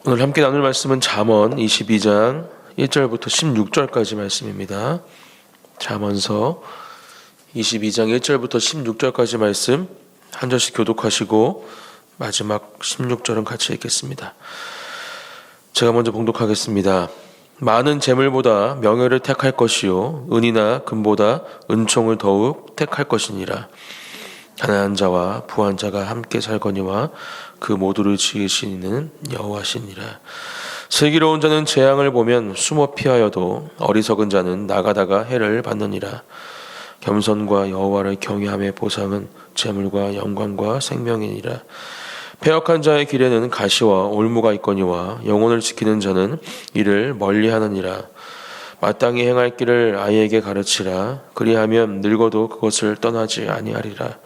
오늘 함께 나눌 말씀은 잠언 22장 1절부터 16절까지 말씀입니다. 잠언서 22장 1절부터 16절까지 말씀 한 절씩 교독하시고 마지막 16절은 같이 읽겠습니다. 제가 먼저 봉독하겠습니다. 많은 재물보다 명예를 택할 것이요 은이나 금보다 은총을 더욱 택할 것이니라. 가난한 자와 부한 자가 함께 살거니와 그 모두를 지으신 이는 여호와시니라. 슬기로운 자는 재앙을 보면 숨어 피하여도 어리석은 자는 나가다가 해를 받느니라. 겸손과 여호와를 경외함의 보상은 재물과 영광과 생명이니라. 패역한 자의 길에는 가시와 올무가 있거니와 영혼을 지키는 자는 이를 멀리하느니라. 마땅히 행할 길을 아이에게 가르치라. 그리하면 늙어도 그것을 떠나지 아니하리라.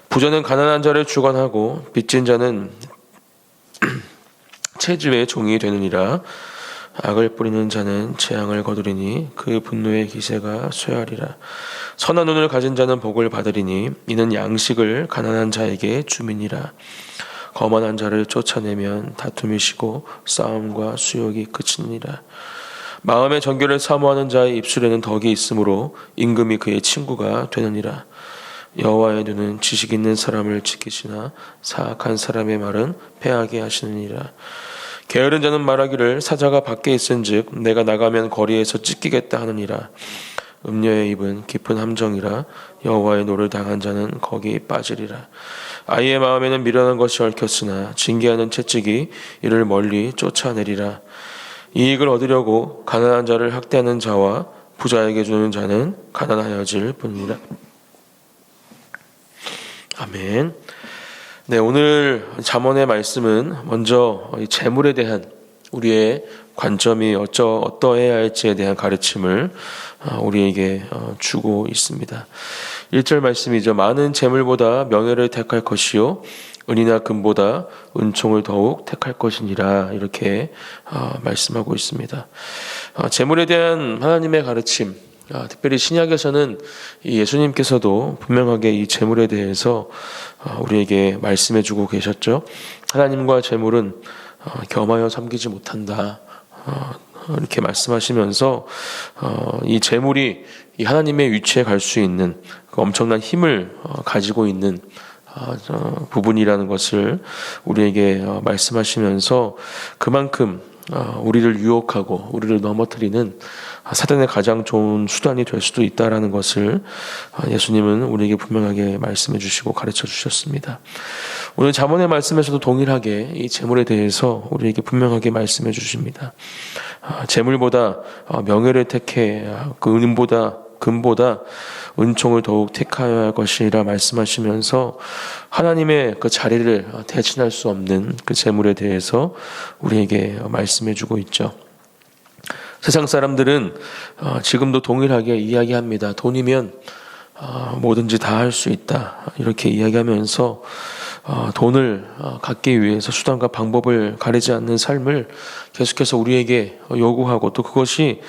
부자는 가난한 자를 주관하고 빚진 자는 채집의 종이 되느니라. 악을 뿌리는 자는 재앙을 거두리니 그 분노의 기세가 쇠하리라. 선한 눈을 가진 자는 복을 받으리니 이는 양식을 가난한 자에게 주민이라. 거만한 자를 쫓아내면 다툼이 쉬고 싸움과 수욕이 그치니라. 마음의 정결을 사모하는 자의 입술에는 덕이 있으므로 임금이 그의 친구가 되느니라. 여호와의 눈은 지식 있는 사람을 지키시나 사악한 사람의 말은 패하게 하시느니라. 게으른 자는 말하기를 사자가 밖에 있은즉 내가 나가면 거리에서 찢기겠다 하느니라. 음녀의 입은 깊은 함정이라. 여호와의 노를 당한 자는 거기 빠지리라. 아이의 마음에는 미련한 것이 얽혔으나 징계하는 채찍이 이를 멀리 쫓아내리라. 이익을 얻으려고 가난한 자를 학대하는 자와 부자에게 주는 자는 가난하여질 뿐이라. 아멘. 네, 오늘 잠언의 말씀은 먼저 재물에 대한 우리의 관점이 어떠해야 할지에 대한 가르침을 우리에게 주고 있습니다. 1절 말씀이죠. 많은 재물보다 명예를 택할 것이요 은이나 금보다 은총을 더욱 택할 것이니라. 이렇게 말씀하고 있습니다. 재물에 대한 하나님의 가르침, 특별히 신약에서는 예수님께서도 분명하게 이 재물에 대해서 우리에게 말씀해주고 계셨죠. 하나님과 재물은 겸하여 섬기지 못한다. 이렇게 말씀하시면서 이 재물이 이 하나님의 위치에 갈 수 있는 그 엄청난 힘을 가지고 있는 부분이라는 것을 우리에게 말씀하시면서 그만큼 우리를 유혹하고 우리를 넘어뜨리는 사단의 가장 좋은 수단이 될 수도 있다라는 것을 예수님은 우리에게 분명하게 말씀해 주시고 가르쳐 주셨습니다. 오늘 잠언의 말씀에서도 동일하게 이 재물에 대해서 우리에게 분명하게 말씀해 주십니다. 재물보다 명예를 택해 그 은보다 금보다 은총을 더욱 택하여야 할 것이라 말씀하시면서 하나님의 그 자리를 대신할 수 없는 그 재물에 대해서 우리에게 말씀해 주고 있죠. 세상 사람들은 지금도 동일하게 이야기합니다. 돈이면 뭐든지 다 할 수 있다. 이렇게 이야기하면서 돈을 갖기 위해서 수단과 방법을 가리지 않는 삶을 계속해서 우리에게 요구하고 또 그것이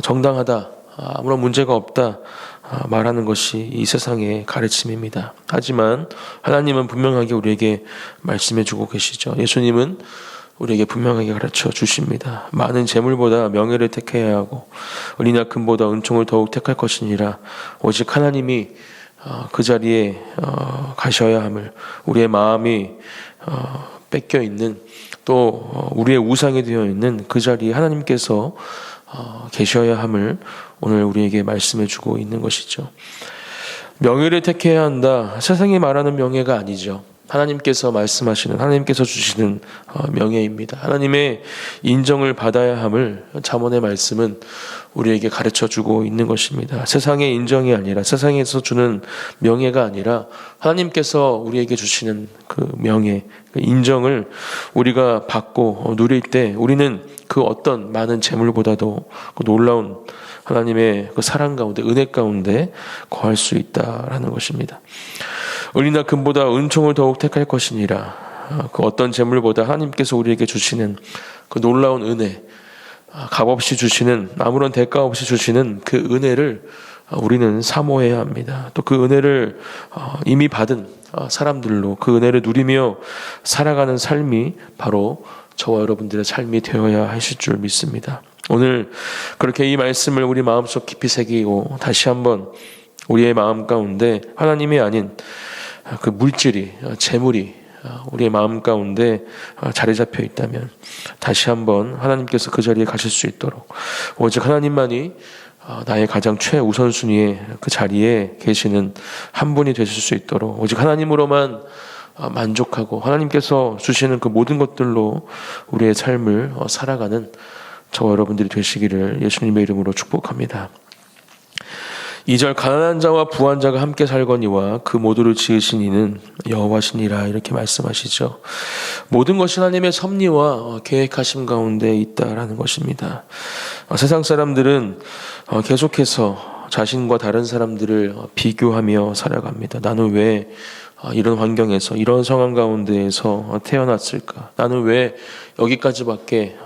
정당하다. 아무런 문제가 없다 말하는 것이 이 세상의 가르침입니다. 하지만 하나님은 분명하게 우리에게 말씀해 주고 계시죠. 예수님은 우리에게 분명하게 가르쳐 주십니다. 많은 재물보다 명예를 택해야 하고 은이나 금보다 은총을 더욱 택할 것이니라. 오직 하나님이 그 자리에 가셔야 함을, 우리의 마음이 뺏겨 있는 또 우리의 우상이 되어 있는 그 자리에 하나님께서 계셔야 함을 오늘 우리에게 말씀해 주고 있는 것이죠. 명예를 택해야 한다. 세상이 말하는 명예가 아니죠. 하나님께서 말씀하시는, 하나님께서 주시는 명예입니다. 하나님의 인정을 받아야 함을 잠언의 말씀은 우리에게 가르쳐 주고 있는 것입니다. 세상의 인정이 아니라, 세상에서 주는 명예가 아니라 하나님께서 우리에게 주시는 그 명예, 그 인정을 우리가 받고 누릴 때 우리는 그 어떤 많은 재물보다도 그 놀라운 하나님의 그 사랑 가운데, 은혜 가운데 거할 수 있다라는 것입니다. 은이나 금보다 은총을 더욱 택할 것이니라. 그 어떤 재물보다 하나님께서 우리에게 주시는 그 놀라운 은혜, 값없이 주시는, 아무런 대가 없이 주시는 그 은혜를 우리는 사모해야 합니다. 또 그 은혜를 이미 받은 사람들로 그 은혜를 누리며 살아가는 삶이 바로 저와 여러분들의 삶이 되어야 하실 줄 믿습니다. 오늘 그렇게 이 말씀을 우리 마음속 깊이 새기고 다시 한번 우리의 마음 가운데 하나님이 아닌 그 물질이, 재물이 우리의 마음 가운데 자리 잡혀 있다면 다시 한번 하나님께서 그 자리에 가실 수 있도록, 오직 하나님만이 나의 가장 최우선순위의 그 자리에 계시는 한 분이 되실 수 있도록, 오직 하나님으로만 만족하고 하나님께서 주시는 그 모든 것들로 우리의 삶을 살아가는 저와 여러분들이 되시기를 예수님의 이름으로 축복합니다. 2절, 가난한 자와 부한 자가 함께 살거니와 그 모두를 지으신 이는 여호와시니라, 이렇게 말씀하시죠. 모든 것이 하나님의 섭리와 계획하심 가운데 있다라는 것입니다. 세상 사람들은 계속해서 자신과 다른 사람들을 비교하며 살아갑니다. 나는 왜 이런 환경에서, 이런 상황 가운데에서 태어났을까? 나는 왜 여기까지밖에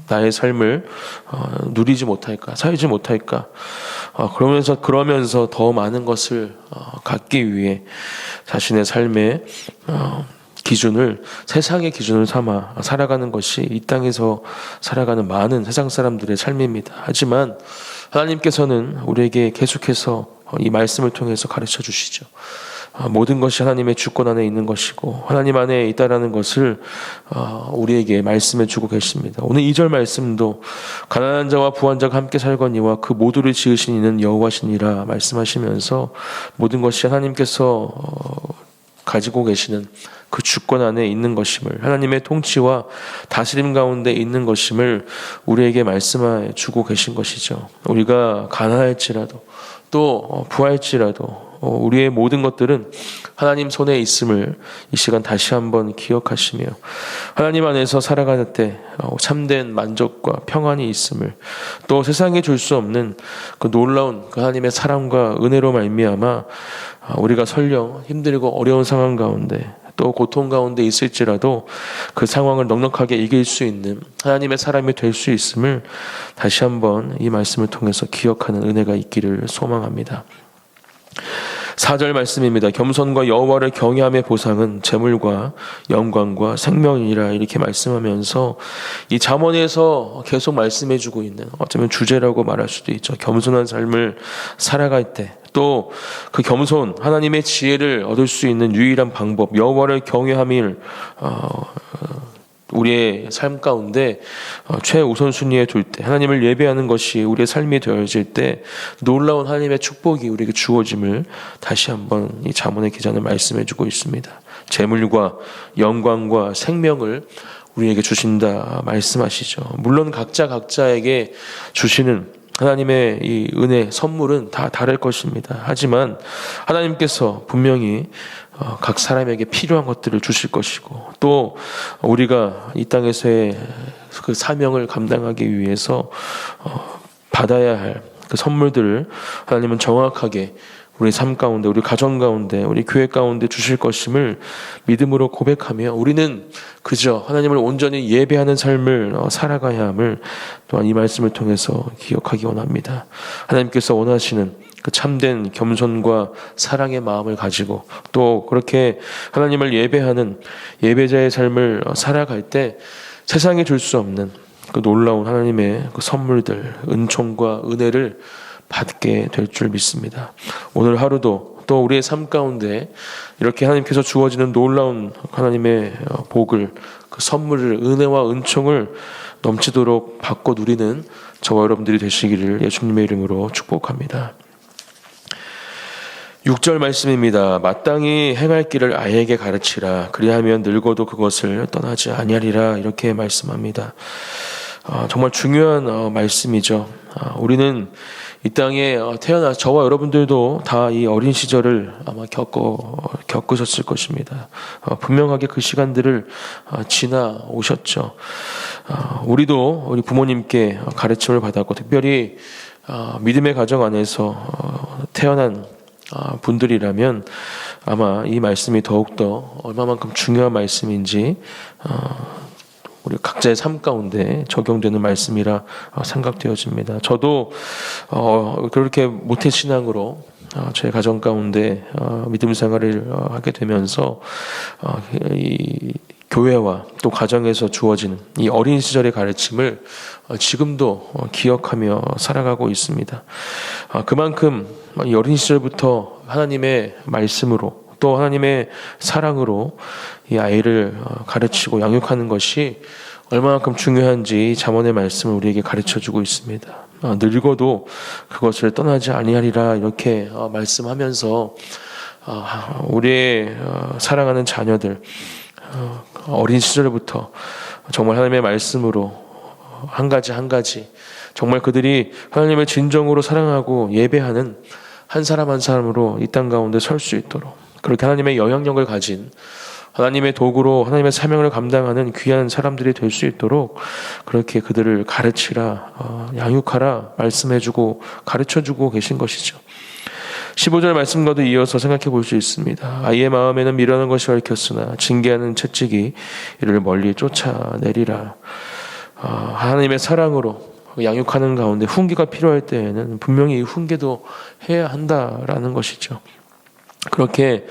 나의 삶을 누리지 못할까, 살지 못할까? 그러면서 더 많은 것을 갖기 위해 자신의 삶의 기준을, 세상의 기준을 삼아 살아가는 것이 이 땅에서 살아가는 많은 세상 사람들의 삶입니다. 하지만 하나님께서는 우리에게 계속해서 이 말씀을 통해서 가르쳐 주시죠. 모든 것이 하나님의 주권 안에 있는 것이고 하나님 안에 있다라는 것을 우리에게 말씀해 주고 계십니다. 오늘 2절 말씀도 가난한 자와 부한 자가 함께 살거니와 그 모두를 지으신 이는 여호와시니라 말씀하시면서 모든 것이 하나님께서 가지고 계시는 그 주권 안에 있는 것임을, 하나님의 통치와 다스림 가운데 있는 것임을 우리에게 말씀해 주고 계신 것이죠. 우리가 가난할지라도 또 부할지라도 우리의 모든 것들은 하나님 손에 있음을 이 시간 다시 한번 기억하시며 하나님 안에서 살아가는 때 참된 만족과 평안이 있음을, 또 세상에 줄 수 없는 그 놀라운 그 하나님의 사랑과 은혜로 말미암아 우리가 설령 힘들고 어려운 상황 가운데 또 고통 가운데 있을지라도 그 상황을 넉넉하게 이길 수 있는 하나님의 사람이 될 수 있음을 다시 한번 이 말씀을 통해서 기억하는 은혜가 있기를 소망합니다. 4절 말씀입니다. 겸손과 여호와를 경외함의 보상은 재물과 영광과 생명이라, 이렇게 말씀하면서 이 잠언에서 계속 말씀해주고 있는, 어쩌면 주제라고 말할 수도 있죠. 겸손한 삶을 살아갈 때, 또 그 겸손, 하나님의 지혜를 얻을 수 있는 유일한 방법, 여호와를 경외함을 우리의 삶 가운데 최우선순위에 둘 때, 하나님을 예배하는 것이 우리의 삶이 되어질 때 놀라운 하나님의 축복이 우리에게 주어짐을 다시 한번 이 잠언의 기자는 말씀해주고 있습니다. 재물과 영광과 생명을 우리에게 주신다 말씀하시죠. 물론 각자에게 주시는 하나님의 이 은혜, 선물은 다 다를 것입니다. 하지만 하나님께서 분명히 각 사람에게 필요한 것들을 주실 것이고, 또 우리가 이 땅에서의 그 사명을 감당하기 위해서 받아야 할 그 선물들을 하나님은 정확하게 우리 삶 가운데, 우리 가정 가운데, 우리 교회 가운데 주실 것임을 믿음으로 고백하며 우리는 그저 하나님을 온전히 예배하는 삶을 살아가야 함을 또한 이 말씀을 통해서 기억하기 원합니다. 하나님께서 원하시는 그 참된 겸손과 사랑의 마음을 가지고 또 그렇게 하나님을 예배하는 예배자의 삶을 살아갈 때 세상에 줄 수 없는 그 놀라운 하나님의 그 선물들, 은총과 은혜를 받게 될 줄 믿습니다. 오늘 하루도 또 우리의 삶 가운데 이렇게 하나님께서 주어지는 놀라운 하나님의 복을, 그 선물을, 은혜와 은총을 넘치도록 받고 누리는 저와 여러분들이 되시기를 예수님의 이름으로 축복합니다. 6절 말씀입니다. 마땅히 행할 길을 아이에게 가르치라. 그리하면 늙어도 그것을 떠나지 아니하리라. 이렇게 말씀합니다. 정말 중요한 말씀이죠. 우리는 이 땅에 태어나 저와 여러분들도 다 이 어린 시절을 아마 겪으셨을 것입니다. 분명하게 그 시간들을 지나오셨죠. 우리도 우리 부모님께 가르침을 받았고, 특별히 믿음의 가정 안에서 태어난 분들이라면 아마 이 말씀이 더욱더 얼마만큼 중요한 말씀인지 우리 각자의 삶 가운데 적용되는 말씀이라 생각되어집니다. 저도 그렇게 모태신앙으로 제 가정 가운데 믿음 생활을 하게 되면서 이 교회와 또 가정에서 주어지는 이 어린 시절의 가르침을 지금도 기억하며 살아가고 있습니다. 그만큼 이 어린 시절부터 하나님의 말씀으로 또 하나님의 사랑으로 이 아이를 가르치고 양육하는 것이 얼마만큼 중요한지 잠언의 말씀을 우리에게 가르쳐주고 있습니다. 늙어도 그것을 떠나지 아니하리라 이렇게 말씀하면서 우리의 사랑하는 자녀들 어린 시절부터 정말 하나님의 말씀으로 한 가지 한 가지 정말 그들이 하나님을 진정으로 사랑하고 예배하는 한 사람 한 사람으로 이 땅 가운데 설 수 있도록 그렇게 하나님의 영향력을 가진 하나님의 도구로 하나님의 사명을 감당하는 귀한 사람들이 될 수 있도록 그렇게 그들을 가르치라, 양육하라 말씀해주고 가르쳐주고 계신 것이죠. 15절 말씀과도 이어서 생각해 볼 수 있습니다. 아이의 마음에는 미련한 것이 얽혔으나 징계하는 채찍이 이를 멀리 쫓아내리라. 하나님의 사랑으로 양육하는 가운데 훈계가 필요할 때에는 분명히 이 훈계도 해야 한다라는 것이죠. 그렇게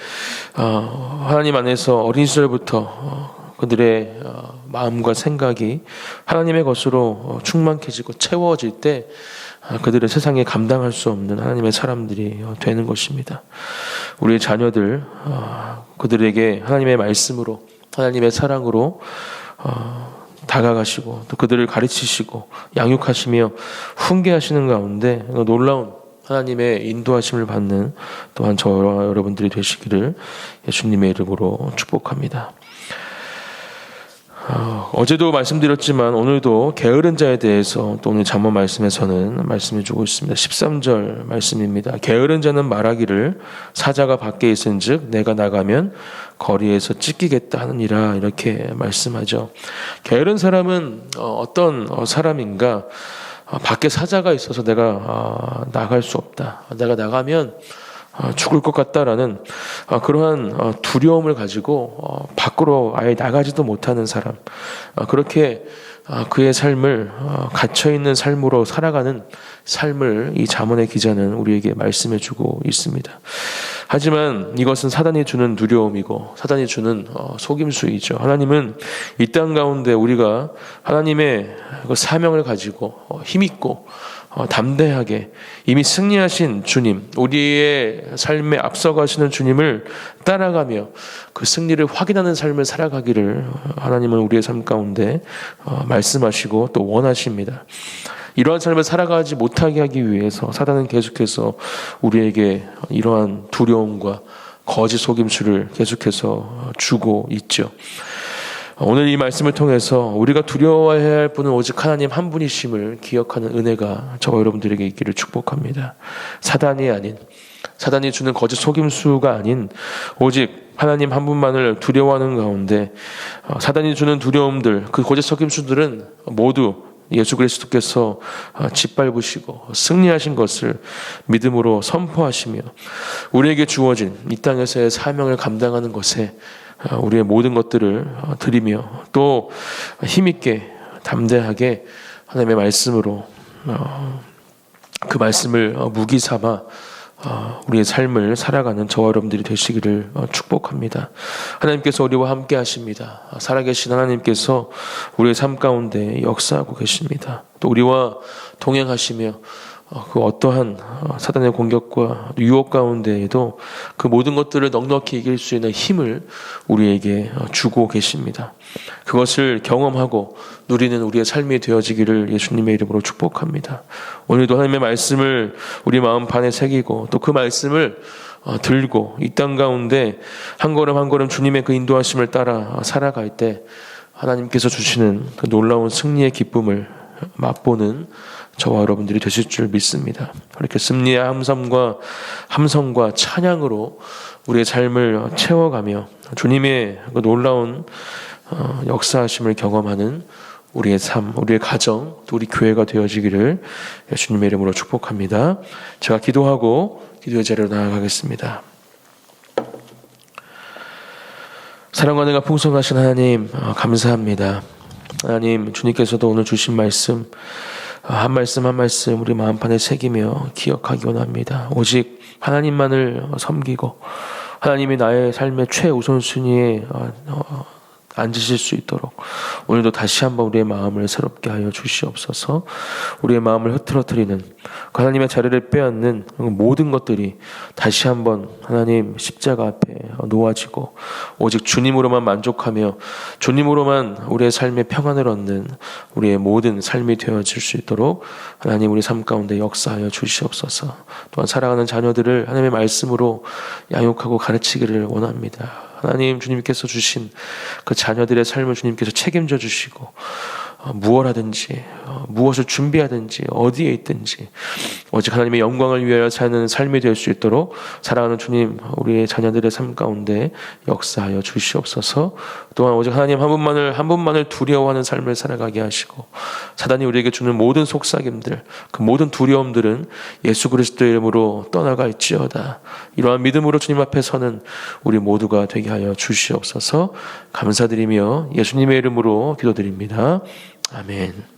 하나님 안에서 어린 시절부터 그들의 마음과 생각이 하나님의 것으로 충만해지고 채워질 때 그들의 세상에 감당할 수 없는 하나님의 사람들이 되는 것입니다. 우리의 자녀들 그들에게 하나님의 말씀으로 하나님의 사랑으로 다가가시고 또 그들을 가르치시고 양육하시며 훈계하시는 가운데 놀라운 하나님의 인도하심을 받는 또한 저와 여러분들이 되시기를 예수님의 이름으로 축복합니다. 어제도 말씀드렸지만 오늘도 게으른 자에 대해서 또 오늘 잠언 말씀에서는 말씀해주고 있습니다. 13절 말씀입니다. 게으른 자는 말하기를 사자가 밖에 있은즉 내가 나가면 거리에서 찢기겠다 하느니라 이렇게 말씀하죠. 게으른 사람은 어떤 사람인가? 밖에 사자가 있어서 내가 나갈 수 없다. 내가 나가면 죽을 것 같다라는 그러한 두려움을 가지고 밖으로 아예 나가지도 못하는 사람, 그렇게 그의 삶을 갇혀있는 삶으로 살아가는 삶을 이 잠언의 기자는 우리에게 말씀해주고 있습니다. 하지만 이것은 사단이 주는 두려움이고 사단이 주는 속임수이죠. 하나님은 이 땅 가운데 우리가 하나님의 그 사명을 가지고 힘있고 담대하게 이미 승리하신 주님, 우리의 삶에 앞서가시는 주님을 따라가며 그 승리를 확인하는 삶을 살아가기를 하나님은 우리의 삶 가운데 말씀하시고 또 원하십니다. 이러한 삶을 살아가지 못하게 하기 위해서 사단은 계속해서 우리에게 이러한 두려움과 거짓 속임수를 계속해서 주고 있죠. 오늘 이 말씀을 통해서 우리가 두려워해야 할 분은 오직 하나님 한 분이심을 기억하는 은혜가 저와 여러분들에게 있기를 축복합니다. 사단이 주는 거짓 속임수가 아닌 오직 하나님 한 분만을 두려워하는 가운데 사단이 주는 두려움들, 그 거짓 속임수들은 모두 예수 그리스도께서 짓밟으시고 승리하신 것을 믿음으로 선포하시며 우리에게 주어진 이 땅에서의 사명을 감당하는 것에 우리의 모든 것들을 드리며 또 힘있게 담대하게 하나님의 말씀으로 그 말씀을 무기 삼아 우리의 삶을 살아가는 저와 여러분들이 되시기를 축복합니다. 하나님께서 우리와 함께 하십니다. 살아계신 하나님께서 우리의 삶 가운데 역사하고 계십니다. 또 우리와 동행하시며 그 어떠한 사단의 공격과 유혹 가운데에도 그 모든 것들을 넉넉히 이길 수 있는 힘을 우리에게 주고 계십니다. 그것을 경험하고 누리는 우리의 삶이 되어지기를 예수님의 이름으로 축복합니다. 오늘도 하나님의 말씀을 우리 마음판에 새기고 또 그 말씀을 들고 이 땅 가운데 한 걸음 한 걸음 주님의 그 인도하심을 따라 살아갈 때 하나님께서 주시는 그 놀라운 승리의 기쁨을 맛보는 저와 여러분들이 되실 줄 믿습니다. 그렇게 승리의 함성과 찬양으로 우리의 삶을 채워가며 주님의 그 놀라운 역사하심을 경험하는 우리의 삶, 우리의 가정, 또 우리 교회가 되어지기를 예수님의 이름으로 축복합니다. 제가 기도하고 기도의 자리로 나아가겠습니다. 사랑과 은혜가 풍성하신 하나님 감사합니다. 하나님 주님께서도 오늘 주신 말씀 한 말씀 한 말씀 우리 마음판에 새기며 기억하기 원합니다. 오직 하나님만을 섬기고 하나님이 나의 삶의 최우선순위에 앉으실 수 있도록 오늘도 다시 한번 우리의 마음을 새롭게 하여 주시옵소서. 우리의 마음을 흐트러뜨리는 하나님의 자리를 빼앗는 모든 것들이 다시 한번 하나님 십자가 앞에 놓아지고 오직 주님으로만 만족하며 주님으로만 우리의 삶의 평안을 얻는 우리의 모든 삶이 되어질 수 있도록 하나님 우리 삶 가운데 역사하여 주시옵소서. 또한 사랑하는 자녀들을 하나님의 말씀으로 양육하고 가르치기를 원합니다. 하나님 주님께서 주신 그 자녀들의 삶을 주님께서 책임져 주시고 무엇 하든지 무엇을 준비하든지 어디에 있든지 오직 하나님의 영광을 위하여 사는 삶이 될 수 있도록 사랑하는 주님 우리의 자녀들의 삶 가운데 역사하여 주시옵소서. 또한 오직 하나님 한 분만을 두려워하는 삶을 살아가게 하시고 사단이 우리에게 주는 모든 속삭임들 그 모든 두려움들은 예수 그리스도의 이름으로 떠나가 있지어다. 이러한 믿음으로 주님 앞에 서는 우리 모두가 되게 하여 주시옵소서. 감사드리며 예수님의 이름으로 기도드립니다. 아멘.